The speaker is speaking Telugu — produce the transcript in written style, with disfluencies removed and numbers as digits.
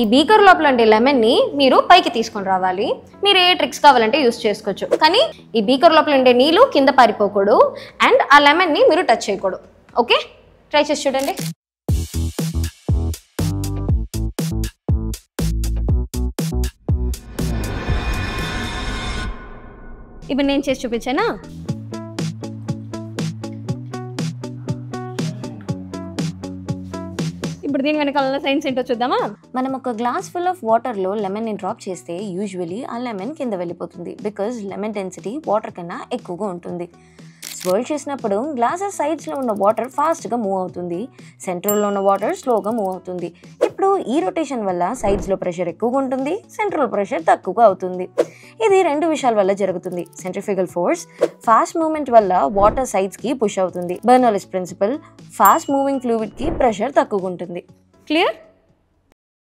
ఈ బీకర్ లోపల ఉండే లెమన్ని మీరు పైకి తీసుకొని రావాలి. మీరు ఏ ట్రిక్స్ కావాలంటే యూస్ చేసుకోవచ్చు, కానీ ఈ బీకర్ లోపల ఉండే నీళ్ళు కింద పారిపోకూడదు అండ్ ఆ లెమన్ని మీరు టచ్ చేయకూడదు. ఓకే, ట్రై చేసి చూడండి. ఇప్పుడు నేను చేసి చూపించానా? ఇప్పుడు దీని వెనకాల సైన్స్ ఏంటో చూద్దామా? మనం ఒక గ్లాస్ ఫుల్ ఆఫ్ వాటర్లో లెమన్ని డ్రాప్ చేస్తే యూజువలీ ఆ లెమన్ కింద వెళ్ళిపోతుంది, బికాజ్ లెమన్ డెన్సిటీ వాటర్ కన్నా ఎక్కువగా ఉంటుంది. స్వర్ల్ చేసినప్పుడు గ్లాసెస్ సైడ్స్లో ఉన్న వాటర్ ఫాస్ట్గా మూవ్ అవుతుంది, సెంట్రల్లో ఉన్న వాటర్ స్లోగా మూవ్ అవుతుంది. ఇప్పుడు ఈ రొటేషన్ వల్ల సైడ్స్లో ప్రెషర్ ఎక్కువగా ఉంటుంది, సెంట్రల్ ప్రెషర్ తక్కువగా అవుతుంది. ఇది రెండు విషయాల వల్ల జరుగుతుంది. సెంట్రిఫ్యూగల్ ఫోర్స్, ఫాస్ట్ మూవ్మెంట్ వల్ల వాటర్ సైడ్స్కి పుష్ అవుతుంది. బెర్నౌల్లిస్ ప్రిన్సిపల్, ఫాస్ట్ మూవింగ్ ఫ్లూయిడ్కి ప్రెషర్ తక్కువగా ఉంటుంది. క్లియర్?